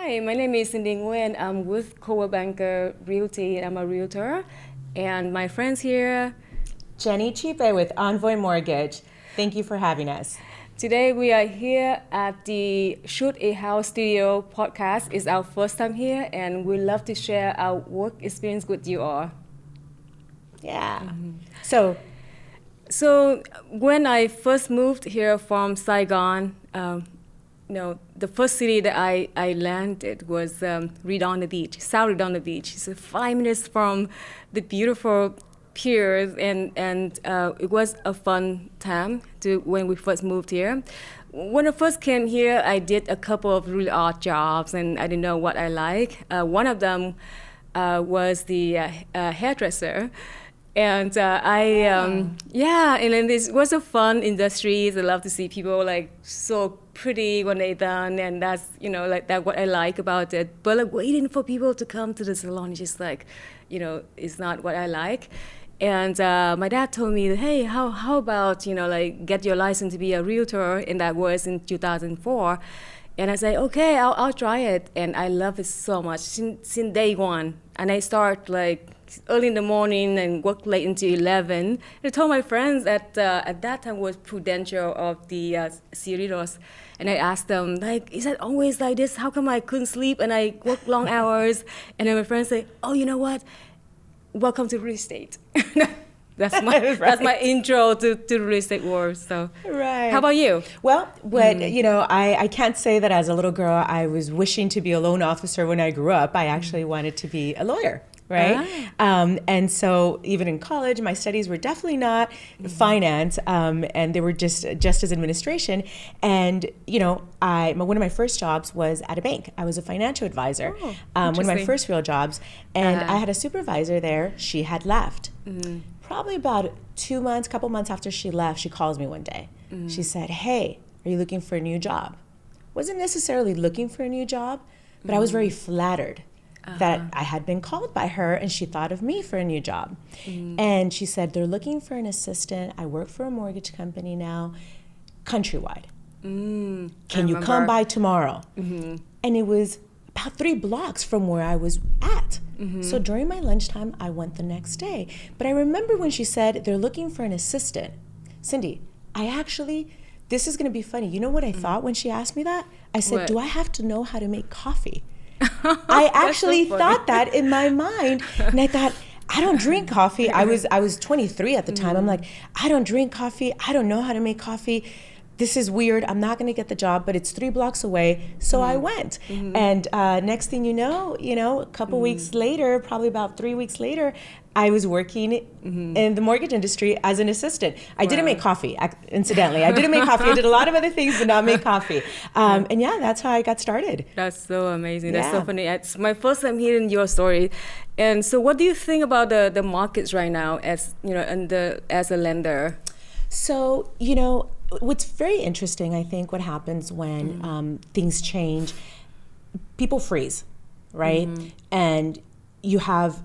Hi, my name is Cyndy Nguyen. I'm with Coldwell Banker Realty, and I'm a realtor. And my friends here, Jenny Chipe with Envoy Mortgage. Thank you for having us. today we are here at the Shoot a House Studio podcast. It's our first time here, and we love to share our work experience with you all. Yeah. So, So when I first moved here from Saigon, the first city that I landed was Redondo Beach, South Redondo Beach. It's 5 minutes from the beautiful piers, and it was a fun time when we first moved here. When I first came here, I did a couple of really odd jobs, and I didn't know what I like. One of them was the hairdresser. And and then this was a fun industry. I love to see people like so pretty when they're done, and that's like that what I like about it. But like waiting for people to come to the salon is just like, it's not what I like. And my dad told me, hey, how about like get your license to be a realtor, and that was in 2004. And I said, okay, I'll try it, and I love it so much since day one. And I start like early in the morning and work late into 11. And I told my friends at that time was Prudential of the Cerritos, and I asked them like, is that always like this? How come I couldn't sleep and I work long hours? And then my friends say, oh, you know what? Welcome to real estate. That's my Right. that's my intro to real estate world. So, right. How about you? Well, I can't say that as a little girl I was wishing to be a loan officer when I grew up. I actually wanted to be a lawyer. Right. And so even in college, my studies were definitely not finance, and they were just as administration. And, one of my first jobs was at a bank. I was a financial advisor, one of my first real jobs. And I had a supervisor there. She had left. Probably about couple months after she left, she calls me one day. She said, hey, are you looking for a new job? Wasn't necessarily looking for a new job, but I was very flattered that I had been called by her, and she thought of me for a new job. And she said, they're looking for an assistant. I work for a mortgage company now, countrywide. Can you come by tomorrow? And it was about 3 blocks from where I was at. So during my lunchtime, I went the next day. But I remember when she said, they're looking for an assistant. Cyndy, this is going to be funny. You know what I thought when she asked me that? I said, What? do I have to know how to make coffee? I actually thought that in my mind, and I thought, I don't drink coffee. I was 23 at the time. I'm like, I don't drink coffee. I don't know how to make coffee. This is weird. I'm not going to get the job, but it's 3 blocks away. So I went. And next thing you know, a couple weeks later, probably about 3 weeks later, I was working in the mortgage industry as an assistant. I didn't make coffee, incidentally. I didn't make coffee. I did a lot of other things, but not make coffee. And yeah, that's how I got started. That's so amazing. Yeah. That's so funny. It's my first time hearing your story. And so what do you think about the markets right now as as a lender? So, what's very interesting, I think, what happens when things change, people freeze, right? And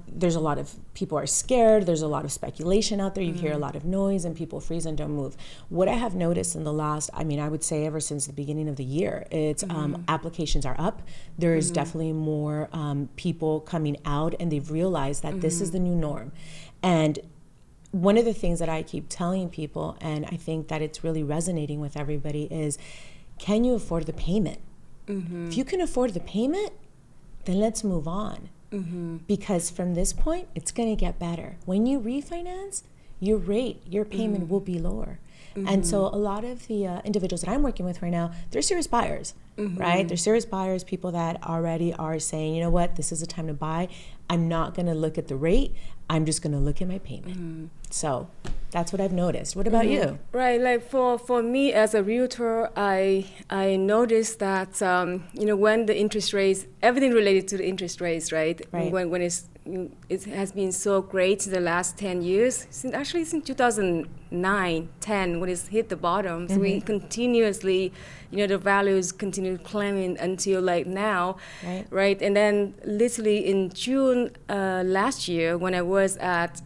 there's a lot of people are scared. There's a lot of speculation out there. You hear a lot of noise, and people freeze and don't move. What I have noticed in the last, I would say ever since the beginning of the year, it's applications are up. There's definitely more people coming out, and they've realized that this is the new norm. And one of the things that I keep telling people, and I think that it's really resonating with everybody, is can you afford the payment? If you can afford the payment, then let's move on. Because from this point, it's going to get better. When you refinance, your payment will be lower. And so a lot of the individuals that I'm working with right now, they're serious buyers, right? They're serious buyers, people that already are saying, you know what, this is the time to buy. I'm not going to look at the rate. I'm just going to look at my payment. So that's what I've noticed. What about you? Right, like for me as a realtor, I noticed that when the interest rates, everything related to the interest rates, right? When it has been so great in the last 10 years, since 2009, 10, when it's hit the bottom. So we continuously, the values continue climbing until like now, right? And then literally in June last year, when I was at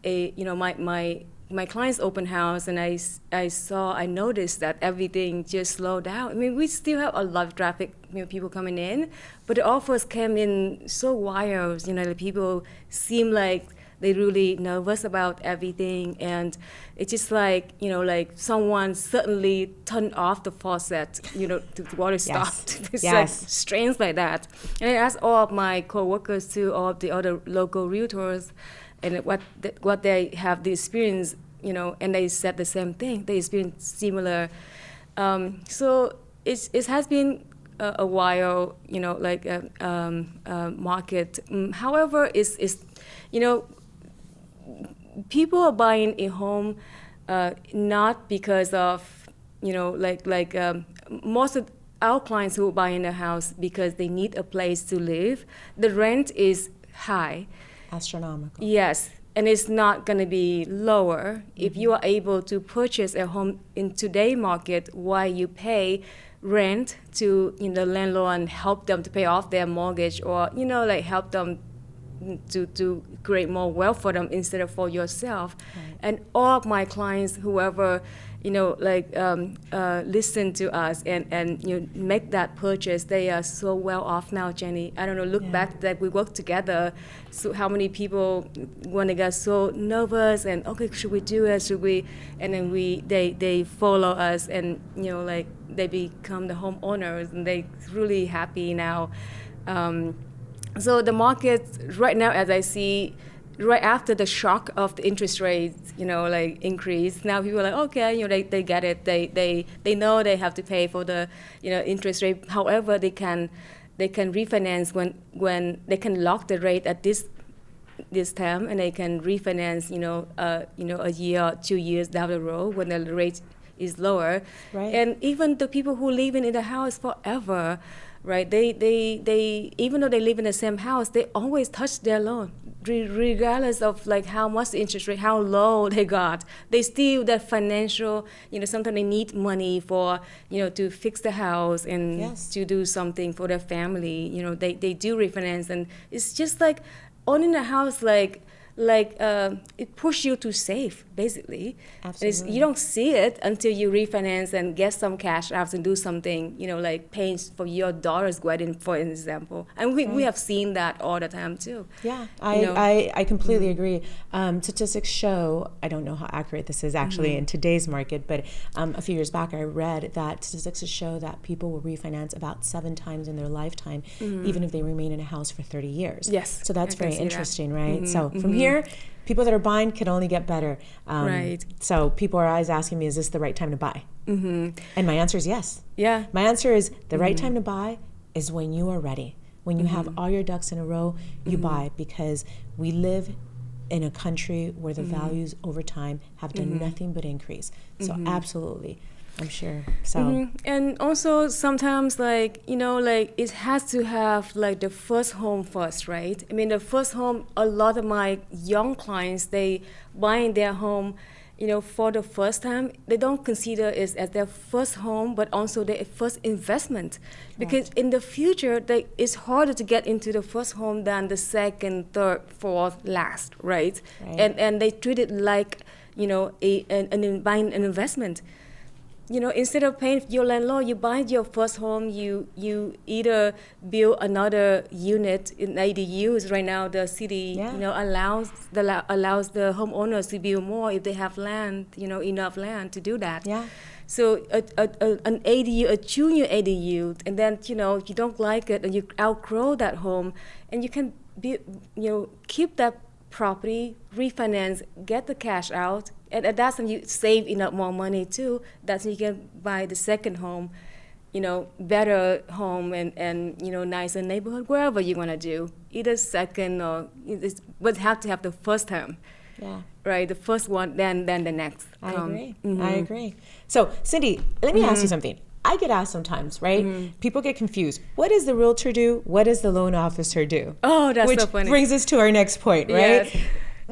a my my client's open house, and I noticed that everything just slowed down. I mean, we still have a lot of traffic, people coming in, but the offers came in so wild. The people seem like they're really nervous about everything, and it's just like, like someone suddenly turned off the faucet, the water stopped. It's like strange like that. And I asked all of my coworkers too, all of the other local realtors, and what they have the experience, and they said the same thing. They experienced similar. So it has been a while, like market. However, it's people are buying a home not because of, most of our clients who are buying a house because they need a place to live. The rent is high. Astronomical. Yes, and it's not going to be lower. If you are able to purchase a home in today's market while you pay rent to the landlord and help them to pay off their mortgage, or help them to create more wealth for them instead of for yourself. Right. And all of my clients, whoever listen to us and make that purchase, they are so well off now, Jenny. I don't know, look back that we worked together, so how many people when they got so nervous and okay, should we do it, should we, and then they follow us, and they become the homeowners, and they really happy now. So the market right now, as I see, right after the shock of the interest rates, increase, now people are like, okay, they get it. They know they have to pay for the, interest rate. However, they can refinance when they can lock the rate at this term, and they can refinance, a year or 2 years down the road when the rate is lower. Right. And even the people who live in the house forever, right? They even though they live in the same house, they always touch their loan, regardless of how much the interest rate, how low they got. They still that financial, sometimes they need money for, to fix the house and to do something for their family. They do refinance, and it's just like owning a house, it pushes you to save, basically. Absolutely. You don't see it until you refinance and get some cash out and do something, like paying for your daughter's wedding, for example. And we have seen that all the time too. Yeah, I completely agree. Statistics show, I don't know how accurate this is actually in today's market, but a few years back I read that statistics show that people will refinance about 7 times in their lifetime, even if they remain in a house for 30 years. Yes. So that's very interesting, right? So from here, people that are buying can only get better. Right. So people are always asking me, is this the right time to buy? And my answer is yes. Yeah. My answer is the right time to buy is when you are ready. When you have all your ducks in a row, you buy, because we live in a country where the values over time have done nothing but increase. So absolutely. I'm sure. So and also sometimes it has to have the first home first, right? I mean, the first home, a lot of my young clients, they buying their home, for the first time. They don't consider it as their first home, but also their first investment, because in the future it's harder to get into the first home than the second, third, fourth, last, right? And they treat it like buying an investment. Instead of paying your landlord, you buy your first home, you either build another unit in ADUs. Right now, the city, allows the homeowners to build more if they have land, enough land to do that. Yeah. So an ADU, a junior ADU, and then, you don't like it and you outgrow that home, and you can keep that property, refinance, get the cash out, and at that time you save enough more money too. That's when you can buy the second home, better home and nicer neighborhood, wherever you want to do, either second or but have to have the first home. Yeah. Right, the first one, then the next. I agree. I agree. So Cyndy, let me ask you something. I get asked sometimes, right? People get confused. What does the realtor do? What does the loan officer do? Oh, that's so funny. Which brings us to our next point, right? Yes.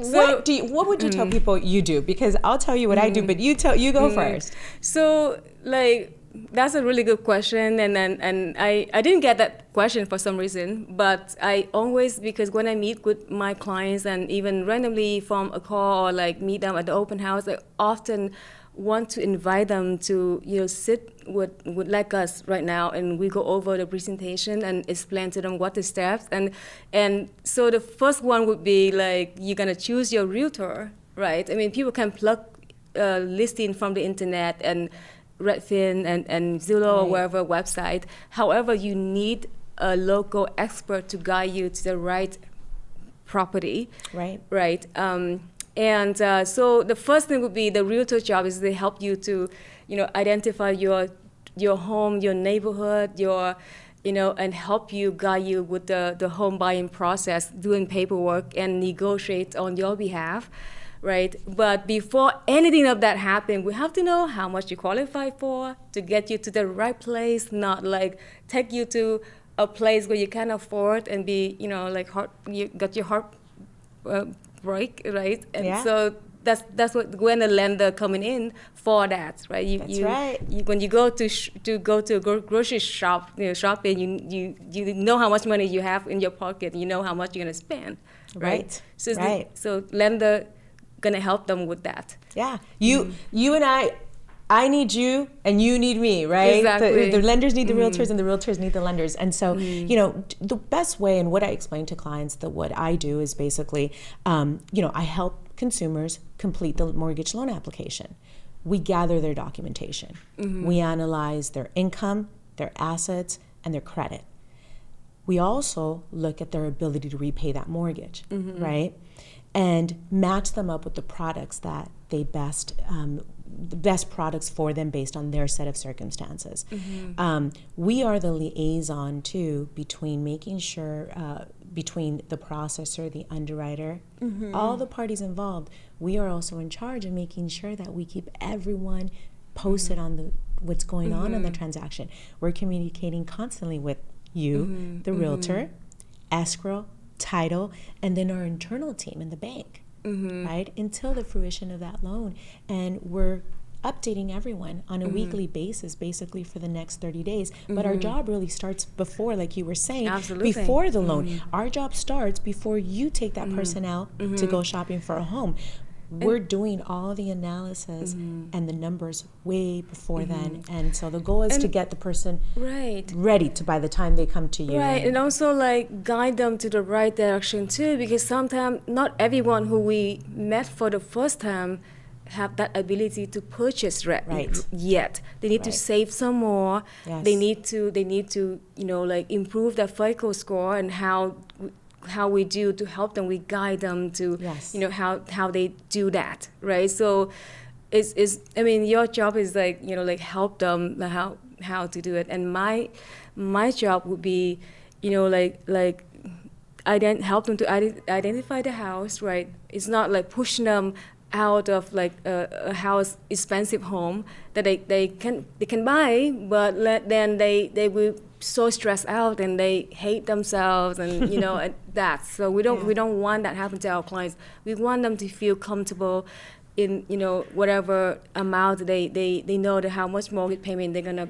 So, what would you tell people you do? Because I'll tell you what I do, but you go first. So that's a really good question, and I didn't get that question for some reason, but I always, because when I meet with my clients and even randomly from a call or like meet them at the open house, I often want to invite them to sit with like us right now, and we go over the presentation and explain to them what the steps, and so the first one would be like, you're gonna choose your realtor, right? I mean, people can plug listing from the internet and Redfin and Zillow or wherever website. However, you need a local expert to guide you to the right property. Right. So the first thing would be the realtor job is they help you to, identify your home, your neighborhood, and help you, guide you with the home buying process, doing paperwork and negotiate on your behalf. Right, but before anything of that happen, we have to know how much you qualify for to get you to the right place, not like take you to a place where you can't afford and be, you got your heart break, right? And so that's what when a lender coming in for that, right? When you go to a grocery shop, shopping, you know how much money you have in your pocket, you know how much you're gonna spend, right? So lender gonna help them with that. Yeah, you and I need you and you need me, right? Exactly. The lenders need the realtors and the realtors need the lenders. And so, the best way, and what I explain to clients, that what I do is basically, I help consumers complete the mortgage loan application. We gather their documentation. We analyze their income, their assets, and their credit. We also look at their ability to repay that mortgage, right? And match them up with the products that they the best products for them based on their set of circumstances. We are the liaison too between making sure, between the processor, the underwriter, all the parties involved. We are also in charge of making sure that we keep everyone posted on what's going on the transaction. We're communicating constantly with you, the realtor, escrow, title, and then our internal team in the bank, right? Until the fruition of that loan. And we're updating everyone on a weekly basis, basically for the next 30 days. But our job really starts before, like you were saying, before the loan. Our job starts before you take that person out to go shopping for a home. We're doing all the analysis and the numbers way before then. And so the goal is to get the person ready to by the time they come to you. Right, and also like guide them to the right direction too, because sometimes not everyone who we met for the first time have that ability to purchase yet. They need to save some more. They need to improve their FICO score, and how we do to help them, we guide them to how they do that, right? So your job is help them how to do it, and my job would be help them to identify the house, right? It's not like pushing them out of like a house expensive home that they can buy, but then they will so stressed out and they hate themselves and and that. So we don't want that happen to our clients. We want them to feel comfortable in whatever amount they know that how much mortgage payment they're gonna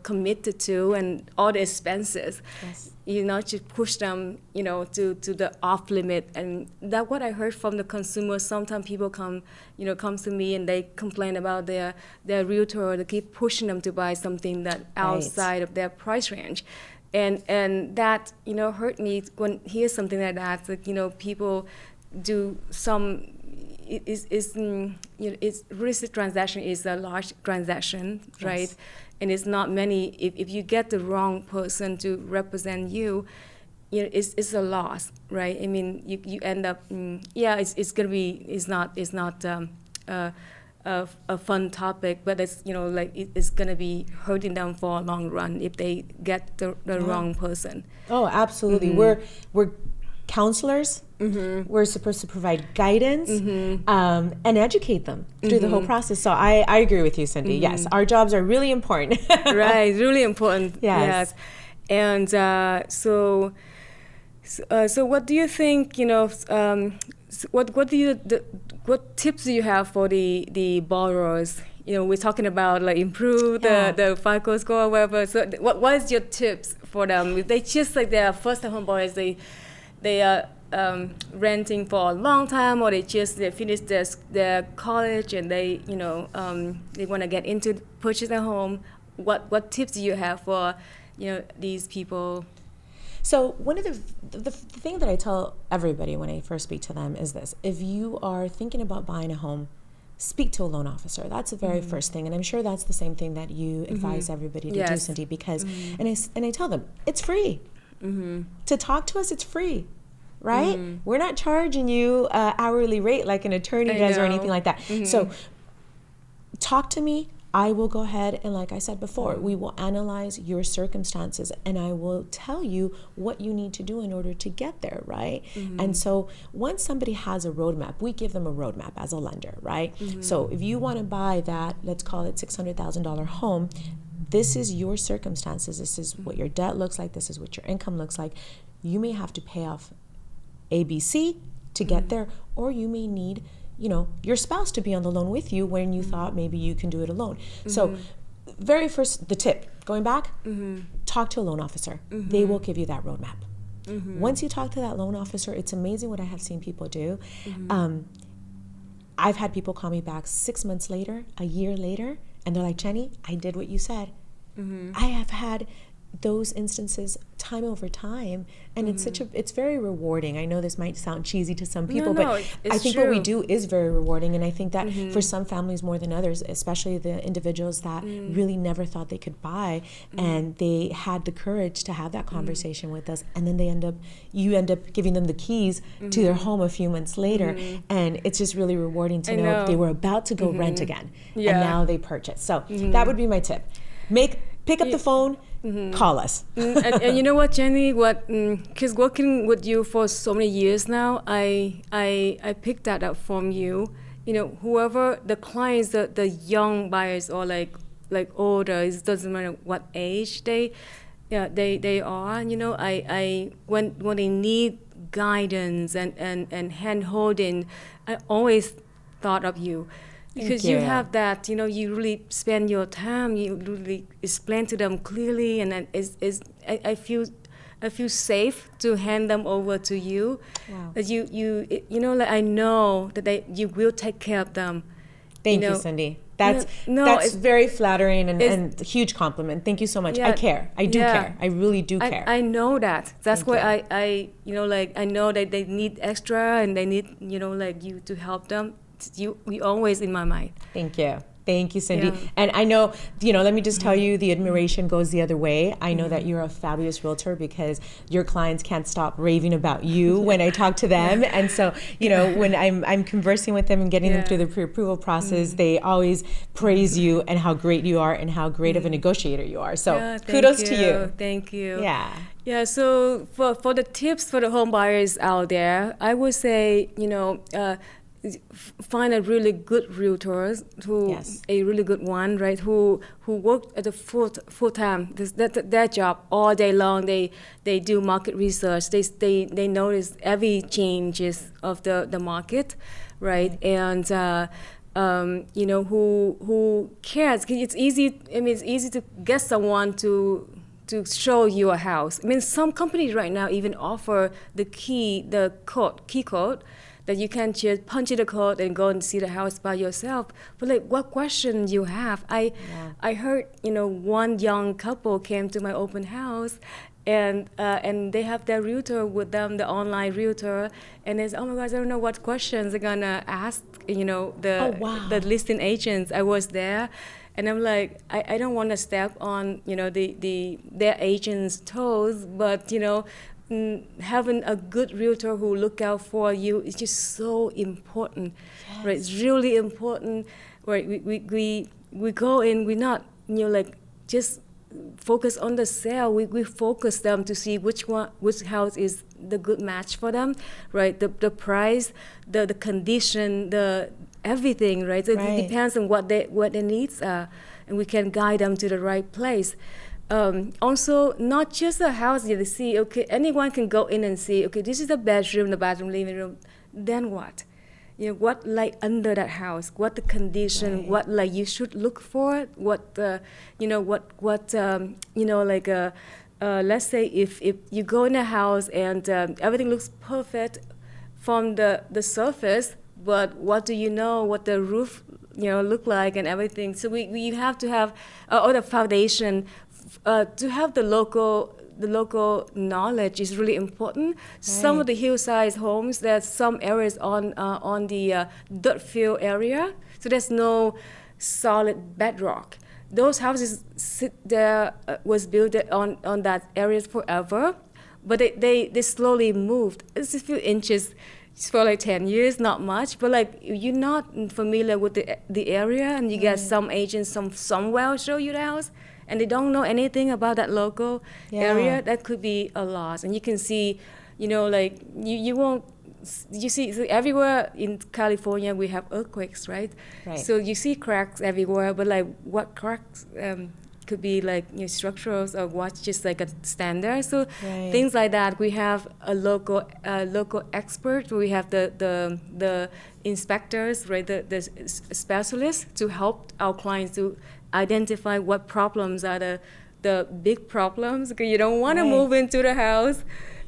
commit to and all the expenses. To push them to the off limit. And that what I heard from the consumers. Sometimes people come to me and they complain about their realtor. They keep pushing them to buy something that outside of their price range, and that hurt me when hear something like that. Like people do some. It's real estate transaction is a large transaction, right? And it's not many. If you get the wrong person to represent you, it's a loss, right? I mean, you end up, it's not a fun topic, but it's it's gonna be hurting them for a long run if they get the wrong person. Oh, absolutely. We're counselors. We're supposed to provide guidance and educate them through the whole process. So I agree with you, Cyndy. Yes, our jobs are really important. Right, really important. Yes. And so what do you think? What tips do you have for the borrowers? we're talking about like improve the FICO score or whatever. So what is your tips for them? If they just like they're first time home buyers, they are renting for a long time, or they finished their college and they want to get into purchase a home. What tips do you have for these people? So one of the thing that I tell everybody when I first speak to them is this: if you are thinking about buying a home, speak to a loan officer. That's the very first thing, and I'm sure that's the same thing that you advise everybody to do, Cyndy. Because and I tell them it's free to talk to us. It's free, right? We're not charging you hourly rate like an attorney does or anything like that. So talk to me. I will go ahead and, like I said before, we will analyze your circumstances and I will tell you what you need to do in order to get there, right? And so once somebody has a roadmap, we give them a roadmap as a lender, right? So if you want to buy that, let's call it $600,000 home, this is your circumstances. This is what your debt looks like. This is what your income looks like. You may have to pay off ABC to get there, or you may need your spouse to be on the loan with you when you thought maybe you can do it alone. So very first, the tip, going back, talk to a loan officer. They will give you that roadmap. Once you talk to that loan officer, it's amazing what I have seen people do. I've had people call me back 6 months later, a year later, and they're like, Jenny, I did what you said. I have had those instances time over time, and it's very rewarding. I know this might sound cheesy to some people, but I think what we do is very rewarding, and I think that for some families more than others, especially the individuals that really never thought they could buy, and they had the courage to have that conversation with us, and then you end up giving them the keys to their home a few months later, and it's just really rewarding to know they were about to go rent again, and now they purchase. So that would be my tip. Pick up the phone, call us. And you know what, Jenny? Because working with you for so many years now, I picked that up from you. Whoever the clients, the young buyers or like older, it doesn't matter what age they are. I when they need guidance and hand holding, I always thought of you. Because you have that, you really spend your time, you really explain to them clearly, and then I feel safe to hand them over to you. Wow. That like I know that you will take care of them. Thank you, Cyndy. That's very flattering and a huge compliment. Thank you so much. I care. I do care. I really do care. I know that. That's why I know that they need extra and they need you to help them. You always in my mind. Thank you, Cyndy. Yeah. And I know, let me just tell you, the admiration goes the other way. I know that you're a fabulous realtor because your clients can't stop raving about you when I talk to them. And so, when I'm conversing with them and getting them through the pre-approval process, they always praise you and how great you are and how great of a negotiator you are. So kudos to you. Thank you. Yeah. Yeah, so for the tips for the home buyers out there, I would say, find a really good realtor, a really good one, right? Who work at the full time. Their job all day long. They do market research. They notice every changes of the market, right? And who cares? It's easy. It's easy to get someone to show you a house. Some companies right now even offer the key code. That you can just punch in the code and go and see the house by yourself. But what question you have? I heard one young couple came to my open house, and they have their realtor with them, the online realtor, and they said, oh my gosh, I don't know what questions they're gonna ask. The listing agents. I was there. And I'm like, I don't want to step on their agents' toes, but having a good realtor who look out for you is just so important, right? It's really important. Right? We go in. We're not just focus on the sale. We focus them to see which house is the good match for them, right? The price, the condition, the everything, right? So it depends on what their needs are, and we can guide them to the right place. Also, not just a house you see. Okay, anyone can go in and see. Okay, this is the bedroom, living room. Then what? what like under that house, what the condition, Right. what like you should look for, what like let's say if you go in a house and everything looks perfect from the surface, but what do you know what the roof look like and everything. So we have to have all the foundation to have the local knowledge is really important. Some of the hillside homes, there's some areas on the dirt field area, so there's no solid bedrock. Those houses sit there was built on that areas forever, but they slowly moved. It's a few inches for like 10 years, not much, but like you're not familiar with the area, and you get some agents somewhere show you the house, and they don't know anything about that local area. That could be a loss. And you can see, like you won't. You see, so everywhere in California we have earthquakes, right? So you see cracks everywhere, but like what cracks could be like structurals or what's just like a standard. So things like that. We have a local expert. We have the inspectors, right? The specialists to help our clients to identify what problems are the big problems. Because you don't want to move into the house,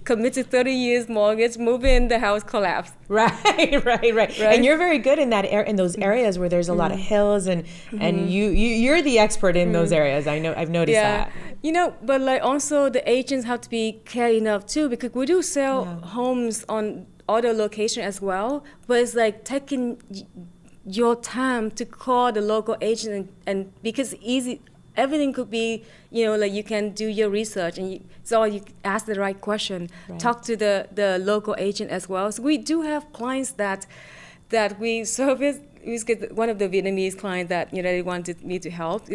commit to 30 years mortgage, move in, the house collapse. Right. And you're very good in that in those areas where there's a lot of hills, and you're the expert in those areas. I know, I've noticed that. But like also the agents have to be care enough too, because we do sell homes on other location as well. But it's like taking your time to call the local agent, and because easy. Everything could be, like you can do your research, and so you ask the right question, talk to the local agent as well. So we do have clients that we service. One of the Vietnamese clients that they wanted me to help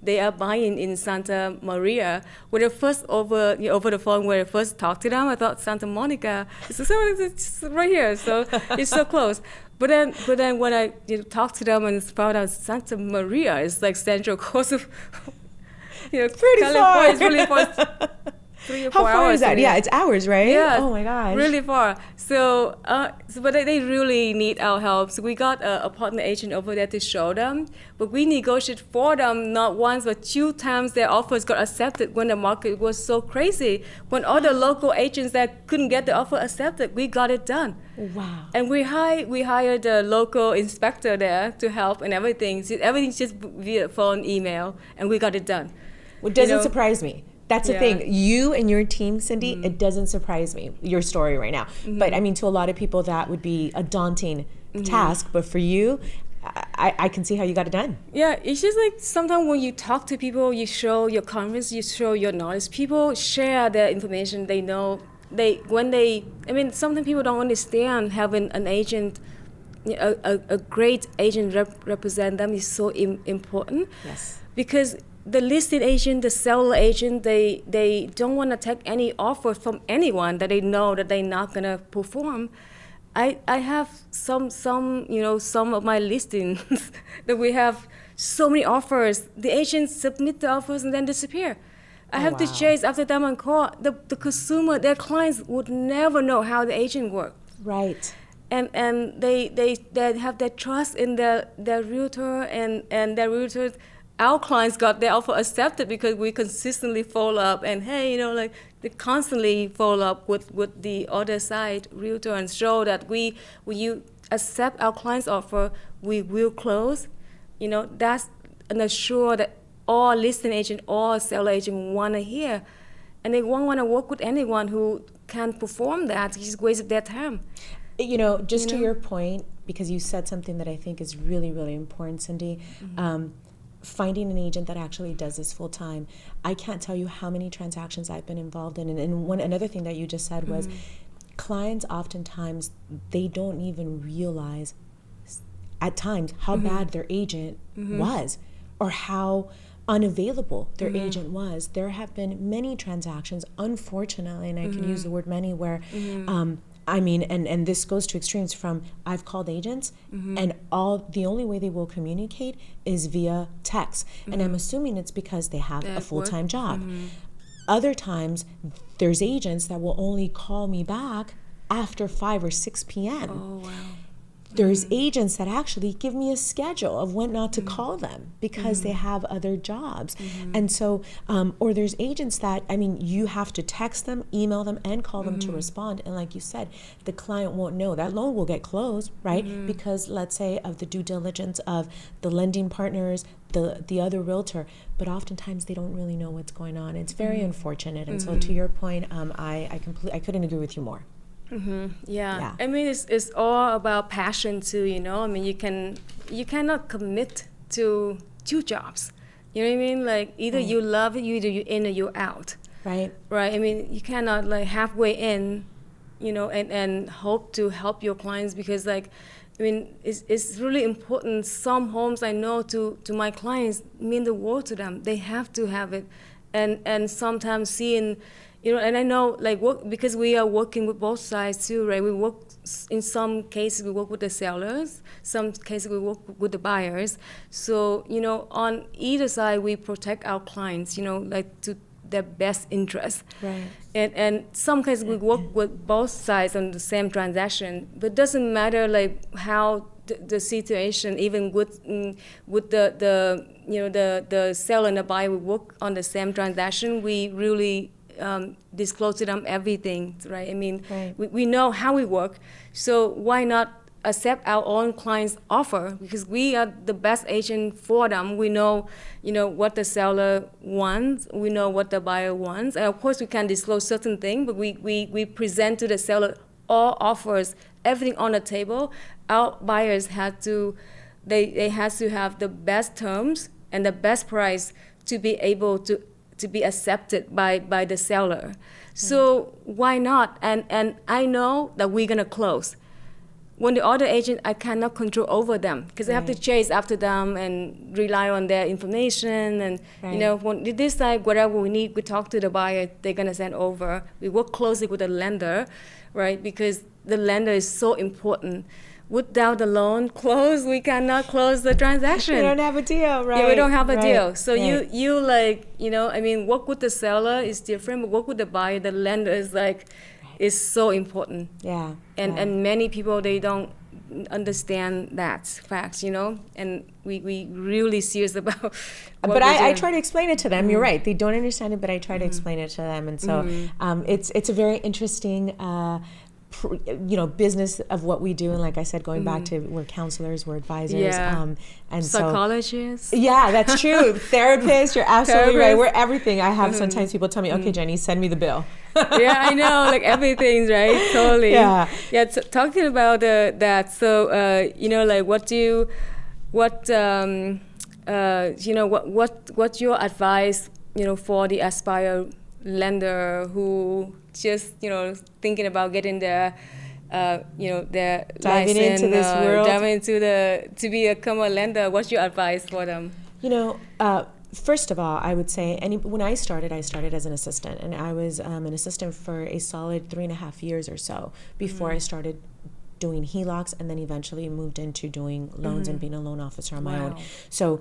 they are buying in Santa Maria. When I first over the phone, when I first talked to them, I thought Santa Monica. It's right here, so it's so close. But then when I talked to them and found out Santa Maria is like central coast of pretty California. far. It's really far. 3 or 4 How far hours. is that? Yeah, it's hours, right? Yeah. Oh my gosh. Really far. So but they really need our help. So we got a partner agent over there to show them. But we negotiated for them not once but 2 times. Their offers got accepted when the market was so crazy. When other local agents that couldn't get the offer accepted, we got it done. Wow. And we hired a local inspector there to help and everything. So everything's just via phone, email, and we got it done. Well, it doesn't surprise me. That's the thing. You and your team, Cyndy, it doesn't surprise me, your story right now. But I mean, to a lot of people, that would be a daunting task. But for you, I can see how you got it done. Yeah, it's just like sometimes when you talk to people, you show your confidence, you show your knowledge. People share their information they know. Sometimes people don't understand having an agent, a great agent represent them is so important. Yes. Because the listing agent, the seller agent, they don't want to take any offer from anyone that they know that they're not gonna perform. I have some of my listings that we have so many offers. The agents submit the offers and then disappear. I have to chase after them and call. The consumer, their clients would never know how the agent works. Right. And they have their trust in their realtor and their realtors. Our clients got their offer accepted because we consistently follow up, and they constantly follow up with the other side realtor and show that when you accept our client's offer, we will close. That's an assure that all listing agent, all seller agent want to hear, and they won't want to work with anyone who can perform that. It's just waste of their time. To your point, because you said something that I think is really, really important, Cyndy. Finding an agent that actually does this full time. I can't tell you how many transactions I've been involved in. And another thing that you just said was clients oftentimes, they don't even realize at times how bad their agent was or how unavailable their agent was. There have been many transactions, unfortunately, and I can use the word many, where and this goes to extremes from I've called agents and the only way they will communicate is via text. And I'm assuming it's because they have a full-time job. Other times, there's agents that will only call me back after 5 or 6 p.m. Oh, wow. There's agents that actually give me a schedule of when not to call them because they have other jobs. And so, or there's agents that, I mean, you have to text them, email them, and call them to respond. And like you said, the client won't know. That loan will get closed, right? Because let's say of the due diligence of the lending partners, the other realtor, but oftentimes they don't really know what's going on. It's very unfortunate. And so to your point, I couldn't agree with you more. Yeah. I mean, it's all about passion too, you know. I mean, you cannot commit to two jobs. You know what I mean? Like either you love it, either you're in or you're out. Right. Right. I mean, you cannot like halfway in, you know, and hope to help your clients because like, I mean, it's really important. Some homes I know to my clients mean the world to them. They have to have it, and sometimes seeing. You know, and I know, like, because we are working with both sides too, right? We work, in some cases, we work with the sellers. Some cases, we work with the buyers. So, you know, on either side, we protect our clients, you know, like to their best interest. Right. And some cases, we work with both sides on the same transaction. But it doesn't matter, like, how the situation, even with the you know, the seller and the buyer, we work on the same transaction. We really disclose to them everything, right? I mean, we know how we work, so why not accept our own client's offer? Because we are the best agent for them. We know, you know, what the seller wants. We know what the buyer wants, and of course, we can disclose certain things, but we present to the seller all offers, everything on the table. Our buyers have to, they have to have the best terms and the best price to be able to be accepted by the seller. So why not? And I know that we're gonna close. When the other agent, I cannot control over them because I have to chase after them and rely on their information. And you know, when they decide whatever we need, we talk to the buyer, they're gonna send over. We work closely with the lender, right? Because the lender is so important. Without the loan closed, we cannot close the transaction. We don't have a deal, right? Yeah, we don't have a deal. So you like, you know, I mean, work with the seller is different, but work with the buyer, the lender is like, is so important. Yeah. And many people, they don't understand that fact, you know, and we really serious about what but we're I doing. try to explain it to them. You're right, they don't understand it, but I try to explain it to them. And so it's a very interesting you know, business of what we do. And like I said, going back to we're counselors, we're advisors, and psychologists. So, yeah, that's true. Therapists, you're absolutely right. We're everything. I have sometimes people tell me, okay, Jenny, send me the bill. Yeah, I know, like everything's right, totally. Yeah. Talking about that. So, you know, like, what's your advice, you know, for the aspire lender who just, you know, thinking about getting their, you know, their diving license, into this world, diving into to become a lender? What's your advice for them? You know, first of all, I would say, when I started as an assistant, and I was an assistant for a solid 3.5 years or so before I started doing HELOCs, and then eventually moved into doing loans and being a loan officer on my own. So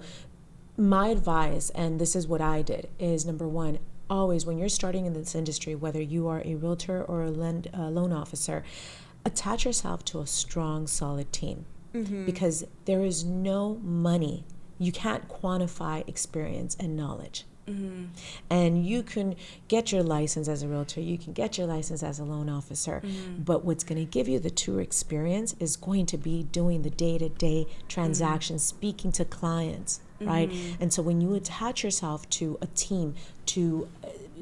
my advice, and this is what I did, is number one, always when you're starting in this industry, whether you are a realtor or a loan officer, attach yourself to a strong, solid team, because there is no money. You can't quantify experience and knowledge. And you can get your license as a realtor, you can get your license as a loan officer, but what's going to give you the true experience is going to be doing the day-to-day transactions, speaking to clients, right? And so when you attach yourself to a team, to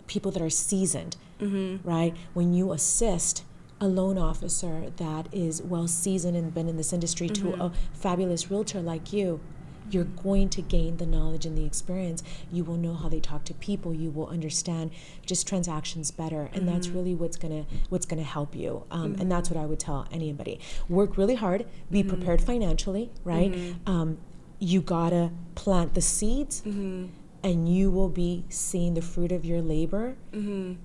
people that are seasoned, right? When you assist a loan officer that is well seasoned and been in this industry to a fabulous realtor like you, you're going to gain the knowledge and the experience. You will know how they talk to people. You will understand just transactions better, and that's really what's gonna help you. And that's what I would tell anybody. Work really hard. Be prepared financially, right? You gotta plant the seeds, and you will be seeing the fruit of your labor in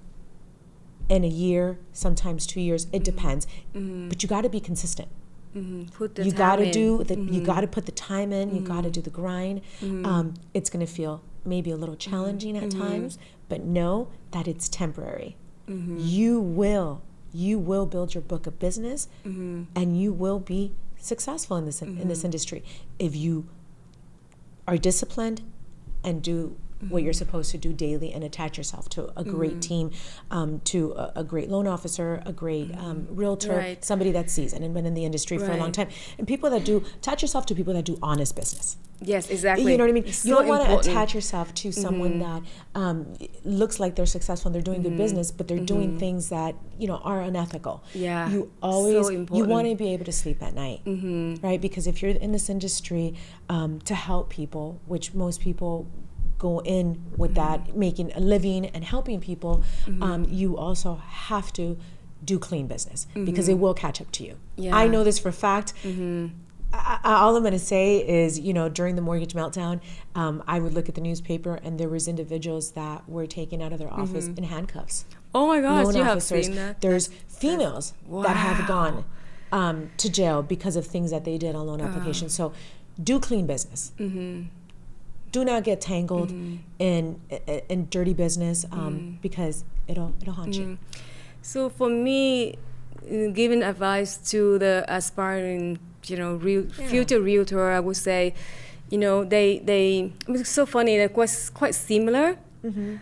a year, sometimes 2 years. It depends, but you got to be consistent. Put the you time got to in. do the. You got to put the time in. You got to do the grind. It's going to feel maybe a little challenging at times, but know that it's temporary. You will build your book of business, and you will be successful in this industry if you are disciplined and do what you're supposed to do daily and attach yourself to a great team, to a great loan officer, a great realtor, somebody that's seasoned and been in the industry for a long time. And people that do, attach yourself to people that do honest business. Yes, exactly. You know what I mean? It's you don't want to important. attach yourself to someone that looks like they're successful and they're doing good business, but they're doing things that, you know, are unethical. Yeah, You always, so you important. want to be able to sleep at night, right? Because if you're in this industry to help people, which most people go in with that, making a living and helping people, you also have to do clean business because it will catch up to you. Yeah. I know this for a fact. All I'm going to say is, you know, during the mortgage meltdown, I would look at the newspaper and there was individuals that were taken out of their office in handcuffs. Oh my gosh, Loan you have officers. seen that? There's females that have gone to jail because of things that they did on loan applications. So do clean business. Do not get tangled in dirty business because it'll haunt you. So for me, giving advice to the aspiring, you know, future realtor, I would say, you know, it's so funny, that was quite similar.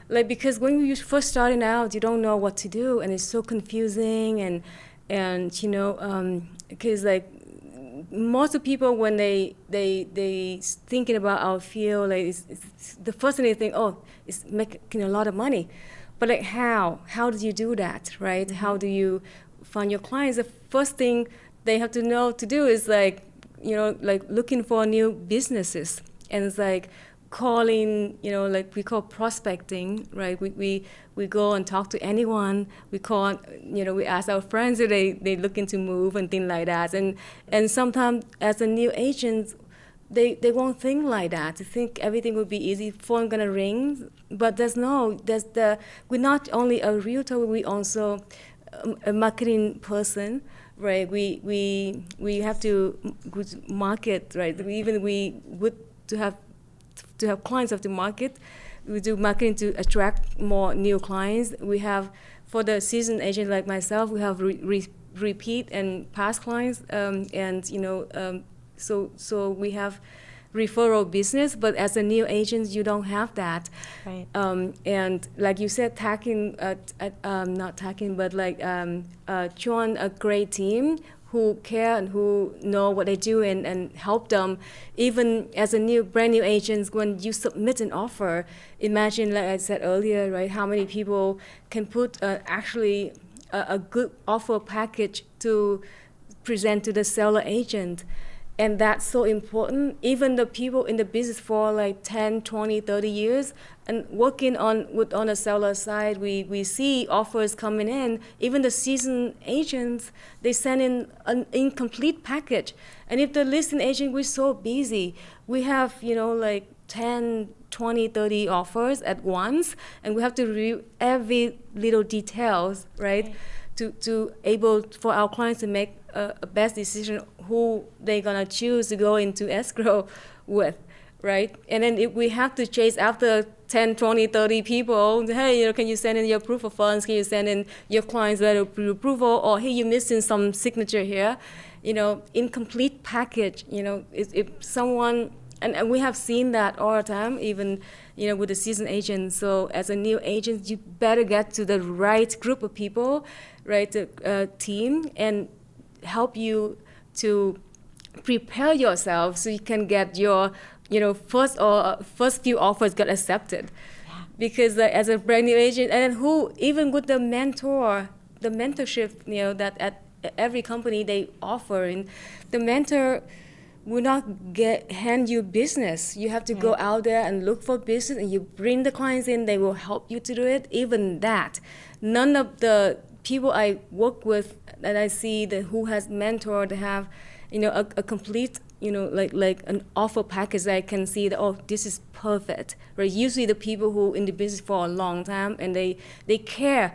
Like, because when you're first starting out, you don't know what to do, and it's so confusing, and you know, because like most of people, when they thinking about our field, like it's the first thing they think, oh, it's making a lot of money. But like, how do you do that, right? How do you find your clients? The first thing they have to know to do is, like, you know, like looking for new businesses. And it's like calling, you know, like we call prospecting, right? We go and talk to anyone. We call, you know, we ask our friends if they looking to move and things like that. And sometimes as a new agent, they won't think like that. They think everything will be easy, phone gonna ring. But we're not only a realtor, we also a marketing person, right? We have to market, right? We would to have clients of the market. We do marketing to attract more new clients. We have, for the seasoned agent like myself, we have repeat and past clients, and you know, so we have referral business. But as a new agent, you don't have that. Right. And like you said, not tacking, but like join a great team who care and who know what they do, and help them. Even as a brand new agent, when you submit an offer, imagine, like I said earlier, right, how many people can put actually a good offer package to present to the seller agent. And that's so important. Even the people in the business for like 10, 20, 30 years and working on the seller side, we see offers coming in. Even the seasoned agents, they send in an incomplete package. And if the listing agent, we're so busy, we have, you know, like 10, 20, 30 offers at once, and we have to review every little details, right? To able for our clients to make a best decision who they're gonna choose to go into escrow with, right? And then if we have to chase after 10, 20, 30 people, hey, you know, can you send in your proof of funds? Can you send in your client's letter of approval? Or hey, you're missing some signature here, you know, incomplete package. You know, if someone, and we have seen that all the time, even, you know, with the seasoned agent. So as a new agent, you better get to the right group of people, right, the team, and help you to prepare yourself so you can get your, you know, first few offers get accepted. Because as a brand new agent, and who, even with the mentorship, you know, that at every company they offer, and the mentor will not hand you business. You have to go out there and look for business, and you bring the clients in, they will help you to do it. Even that, none of the people I work with that I see that who has mentored have, you know, a complete, you know, like an offer package that I can see that, oh, this is perfect. Right? Usually the people who in the business for a long time, and they care.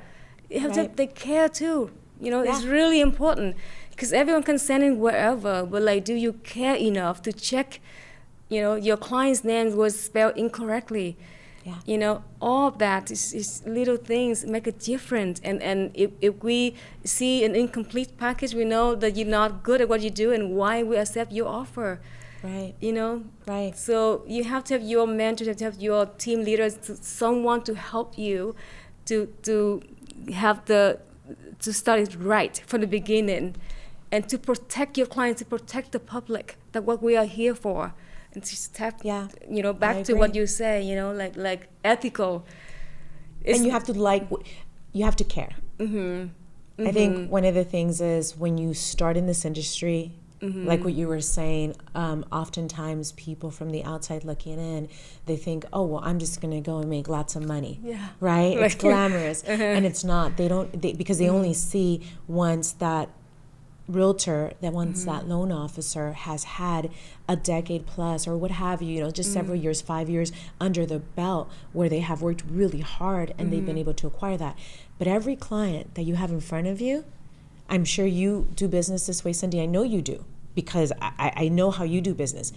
They care too. You know, it's really important, because everyone can send in wherever, but like, do you care enough to check, you know, your client's name was spelled incorrectly? Yeah. You know, all of that is little things make a difference. And if we see an incomplete package, we know that you're not good at what you do and why we accept your offer. Right. You know? Right. So you have to have your mentors, you have to have your team leaders, someone to help you to have to start it right from the beginning, and to protect your clients, to protect the public, that what we are here for. And to step, Yeah, you know, I back to agree. what you say, you know, like ethical. And you have to you have to care. I think one of the things is when you start in this industry, like what you were saying, oftentimes people from the outside looking in, they think, oh, well, I'm just going to go and make lots of money. Yeah. Right? It's glamorous. And it's not. Because they only see once that realtor, that once that loan officer has had a decade plus or what have you, you know, just several years, 5 years under the belt where they have worked really hard and they've been able to acquire that. But every client that you have in front of you, I'm sure you do business this way, Cyndy. I know you do, because I know how you do business.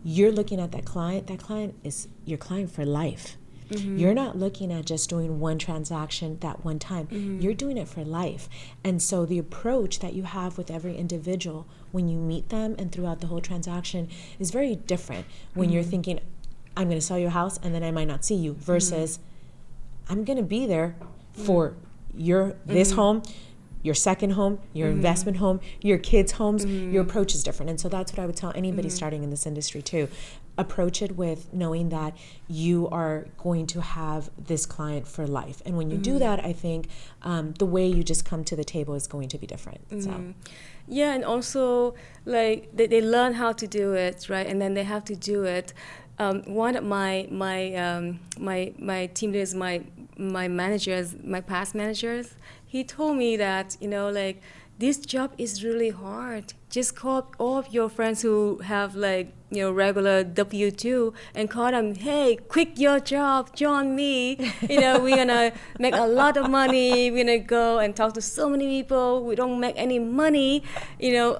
You're looking at that client. That client is your client for life. You're not looking at just doing one transaction that one time. You're doing it for life. And so the approach that you have with every individual when you meet them and throughout the whole transaction is very different when you're thinking, I'm going to sell your house and then I might not see you, versus I'm going to be there for this home, your second home, your investment home, your kids' homes. Your approach is different. And so that's what I would tell anybody starting in this industry too. Approach it with knowing that you are going to have this client for life. And when you do that, I think the way you just come to the table is going to be different. So. Yeah, and also like they learn how to do it, right? And then they have to do it. One of my team leaders, my managers, my past managers, he told me that, you know, like, this job is really hard. Just call all of your friends who have, like, you know, regular W-2 and call them, hey, quit your job, join me. You know, we're gonna make a lot of money. We're gonna go and talk to so many people. We don't make any money, you know,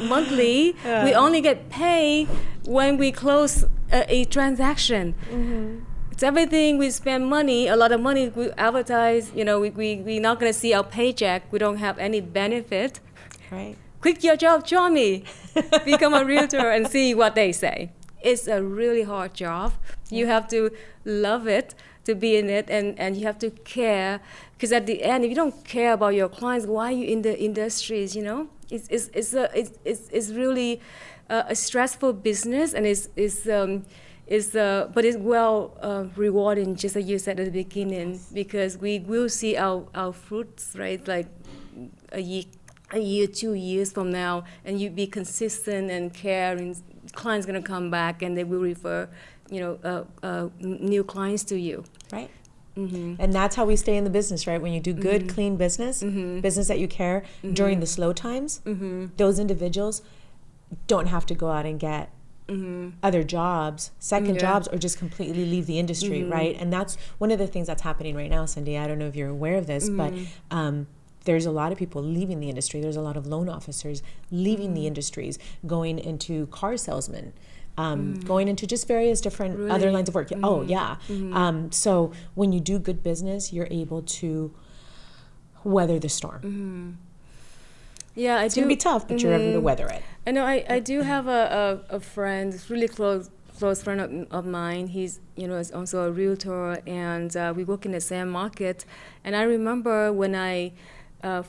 monthly. We only get paid when we close a transaction. It's everything. We spend money, a lot of money. We advertise. You know, we're not gonna see our paycheck. We don't have any benefit. Right. Quit your job, join me. Become a realtor and see what they say. It's a really hard job. You have to love it to be in it, and you have to care. Because at the end, if you don't care about your clients, why are you in the industries? You know, it's really a stressful business, and but it's well rewarding, just as you said at the beginning, because we will see our fruits, right? Like a year, 2 years from now, and you be consistent and care, and clients gonna come back and they will refer, you know, new clients to you. Right. And that's how we stay in the business, right? When you do good, clean business, business that you care during the slow times, those individuals don't have to go out and get other jobs, second jobs, or just completely leave the industry, right? And that's one of the things that's happening right now, Cyndy. I don't know if you're aware of this, but there's a lot of people leaving the industry. There's a lot of loan officers leaving the industries, going into car salesmen, going into just various different other lines of work. Oh, yeah. So when you do good business, you're able to weather the storm. Yeah, It's going to be tough, but you're able to weather it. I know. I do have a friend, really close friend of mine. He's, you know, is also a realtor, and we work in the same market. And I remember when I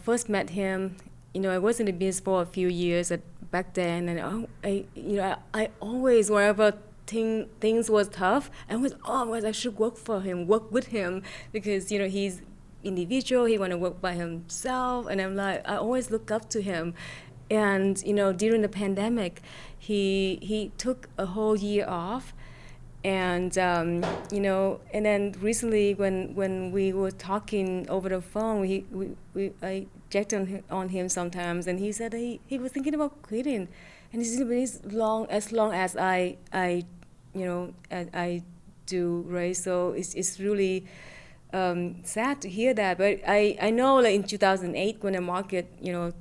first met him, you know, I was in the business for a few years back then, and I always, wherever things was tough, I was always, I should work with him, because, you know, he's individual, he want to work by himself, and I'm like, I always look up to him. And, you know, during the pandemic, he took a whole year off. And, you know, and then recently when we were talking over the phone, I checked on him sometimes, and he said he was thinking about quitting. And he said, as long as I you know, I do, right? So it's really sad to hear that. But I know like in 2008 when the market,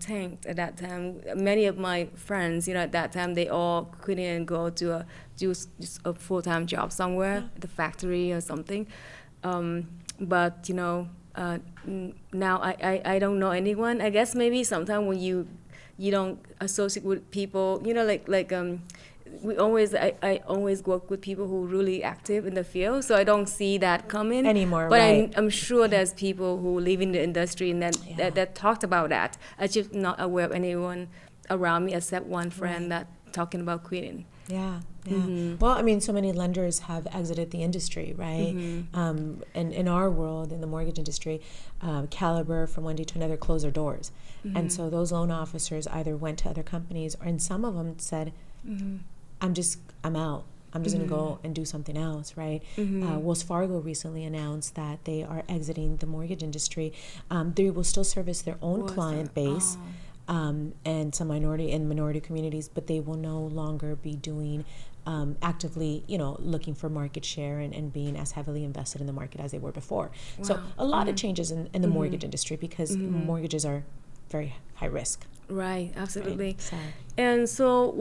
tanked at that time, many of my friends, at that time they all couldn't and go to just a full-time job somewhere, at the factory or something. But, now I don't know anyone. I guess maybe sometime when you don't associate with people, I always work with people who are really active in the field, so I don't see that coming Anymore, but right. I'm sure there's people who live in the industry and that talked about that. I'm just not aware of anyone around me except one friend that talking about quitting. Yeah. Well, I mean, so many lenders have exited the industry, right? And in our world, in the mortgage industry, Caliber from one day to another closed their doors. And so those loan officers either went to other companies, or and some of them said, I'm out. I'm just going to go and do something else, right? Wells Fargo recently announced that they are exiting the mortgage industry. They will still service their own client base. And some minority communities, but they will no longer be doing actively, looking for market share and being as heavily invested in the market as they were before. Wow. So a lot of changes in the mortgage industry because mortgages are very high risk. Right, absolutely. Right? So. And so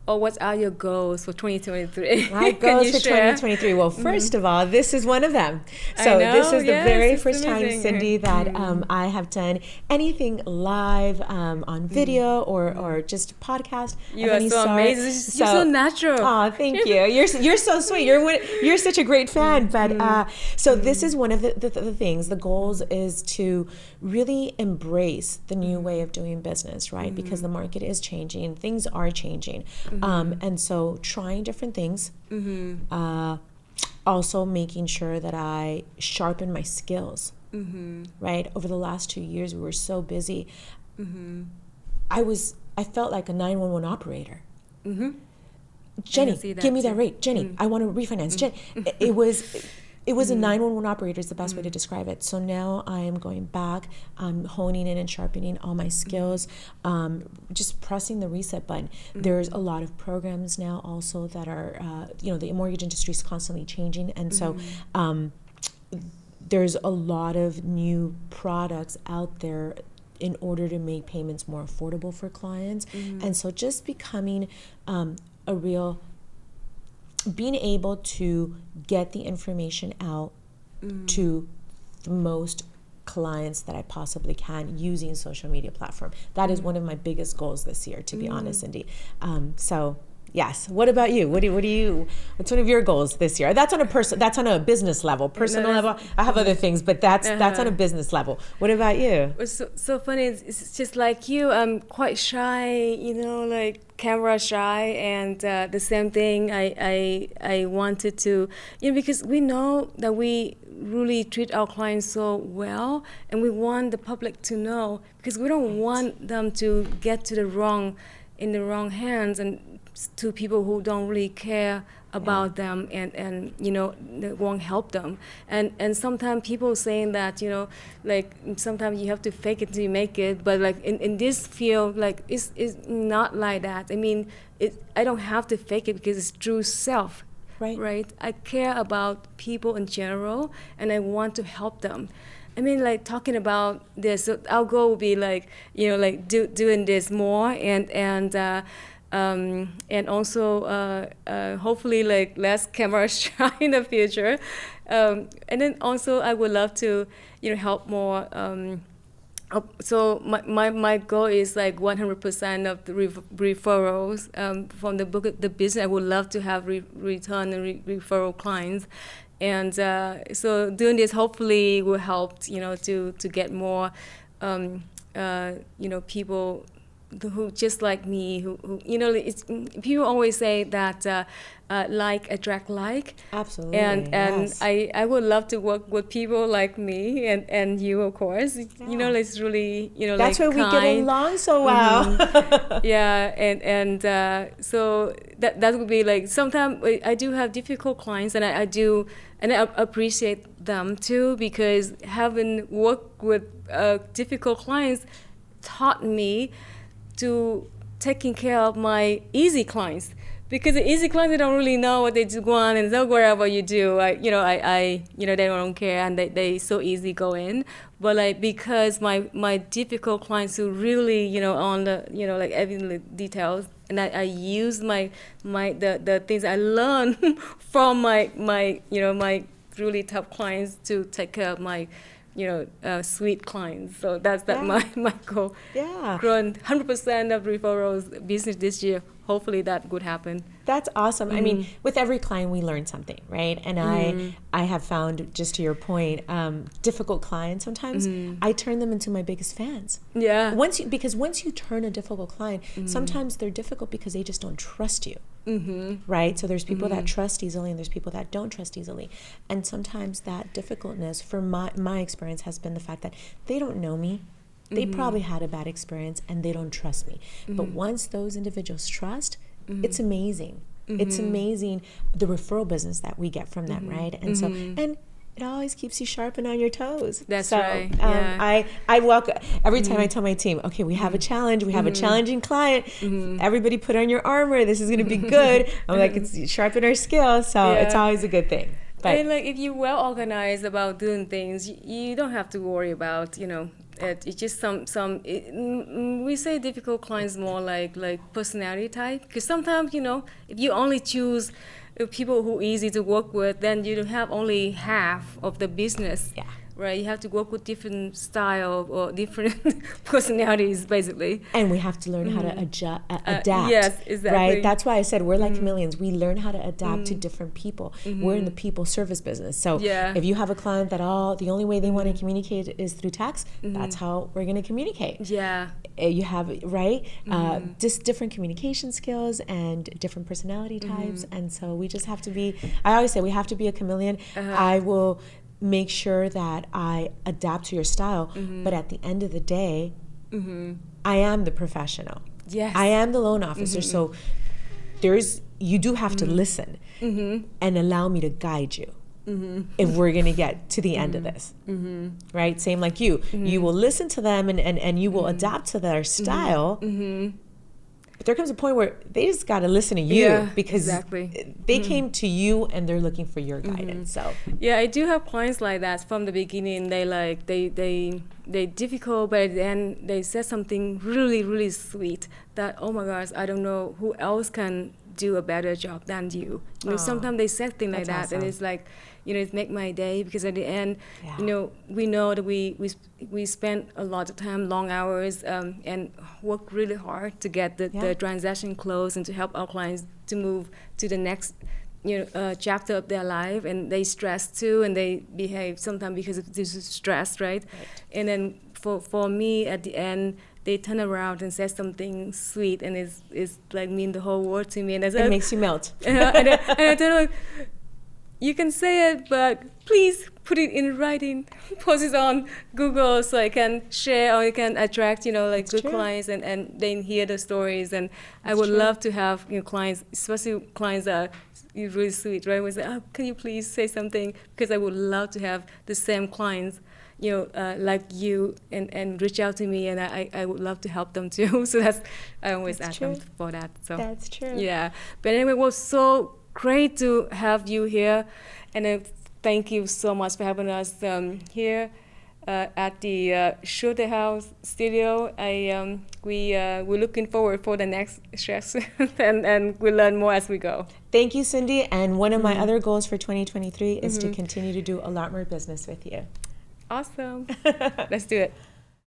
what are your goals for 2023? My goals for 2023. Well, first of all, this is one of them. So this is the very first time, Cyndy, that I have done anything live on video or just podcast. You are so amazing. You're so natural. Oh, thank you. You're so sweet. You're such a great fan. But so this is one of the things. The goals is to really embrace the new way of doing business, right? Because the market is changing. Things are changing. And so trying different things, also making sure that I sharpen my skills, right? Over the last 2 years, we were so busy. I felt like a 911 operator. Jenny, give me that rate. Jenny, I want to refinance. Jenny, it was a 911 operator is the best way to describe it. So now I am going back, honing in and sharpening all my skills, just pressing the reset button. There's a lot of programs now also that are, the mortgage industry is constantly changing. And so there's a lot of new products out there in order to make payments more affordable for clients. And so just becoming being able to get the information out to the most clients that I possibly can using social media platform. That is one of my biggest goals this year, to be honest, Cyndy. So yes. What about you? What's one of your goals this year? That's on a business level, personal level. I have other things, but that's on a business level. What about you? It's so funny. It's just like you. I'm quite shy, like camera shy, and the same thing. I wanted to, because we know that we really treat our clients so well, and we want the public to know, because we don't want them to get to the wrong hands and to people who don't really care about them and they won't help them. And sometimes people saying that, like sometimes you have to fake it till you make it, but like in this field, like it's not like that. I mean, I don't have to fake it because it's true self. Right? I care about people in general and I want to help them. I mean, like talking about this, so our goal would be like, doing this more and also hopefully like less camera shy in the future, and then also I would love to help more. So my goal is like 100% of the referrals from the business. I would love to have return and referral clients, and so doing this hopefully will help to get more people who just like me, who people always say that like attract like. Absolutely. And yes. I would love to work with people like me and you, of course. It's really that's like why we get along so well. Yeah, and so that would be like sometimes I do have difficult clients, and I appreciate them too, because having worked with difficult clients taught me to taking care of my easy clients, because the easy clients, they don't really know what they do want, and they'll wherever you do, they don't care, and they so easy go in. But like, because my difficult clients who really, on the, like every little details, and I use the things I learned from my really tough clients to take care of my sweet clients. So that's my goal. Yeah. Growing 100% of referrals business this year. Hopefully that could happen. That's awesome. I mean, with every client we learn something, right? And I have found, just to your point, difficult clients, sometimes I turn them into my biggest fans. Yeah. Because once you turn a difficult client, sometimes they're difficult because they just don't trust you. Right? So there's people that trust easily, and there's people that don't trust easily. And sometimes that difficultness, from my experience, has been the fact that they don't know me. They probably had a bad experience and they don't trust me. But once those individuals trust, it's amazing. It's amazing the referral business that we get from them, right? And so, and it always keeps you sharp and on your toes. That's right. Yeah. I walk every time I tell my team, okay, we have a challenge, we have a challenging client. Everybody put on your armor. This is going to be good. I'm like, it's sharpen our skills. So it's always a good thing. But, and like, if you're well organized about doing things, you don't have to worry about, it's just we say difficult clients more like personality type, because sometimes, if you only choose people who are easy to work with, then you have only half of the business. Yeah. Right, you have to work with different style or different personalities, basically. And we have to learn how to adapt. Yes, exactly. Right, that's why I said we're like chameleons. We learn how to adapt to different people. We're in the people service business. So if you have a client that the only way they want to communicate is through text, that's how we're going to communicate. Yeah. You have, right, just different communication skills and different personality types. And so we just have to be, I always say we have to be a chameleon. I will make sure that I adapt to your style, but at the end of the day, I am the professional. Yes. I am the loan officer, so you do have to listen and allow me to guide you if we're going to get to the end of this. Right? Same like you. You will listen to them and you will adapt to their style. But there comes a point where they just got to listen to you because they came to you and they're looking for your guidance. So I do have clients like that from the beginning. They difficult, but at the end they said something really, really sweet that, oh my gosh, I don't know who else can do a better job than you. Sometimes they said things like that, awesome. And it's like, it make my day, because at the end, we know that we spend a lot of time, long hours, and work really hard to get the transaction closed and to help our clients to move to the next chapter of their life, and they stress too, and they behave sometimes because of this stress, right? And then for me, at the end, they turn around and say something sweet, and it's like mean the whole world to me, and it makes you melt. And I tell them, you can say it, but please put it in writing, post it on Google so I can share, or I can attract, That's good true. clients, and they hear the stories. And I would love to have clients, especially clients that are really sweet, right? We say, can you please say something? Because I would love to have the same clients, like you, and reach out to me, and I would love to help them too. So I always ask them for that. So that's true. Yeah. But anyway, it was so great to have you here, and thank you so much for having us here at the Shooter House studio. We're looking forward for the next session, and we'll learn more as we go. Thank you, Cyndy. And one of my other goals for 2023 is to continue to do a lot more business with you. Awesome. Let's do it.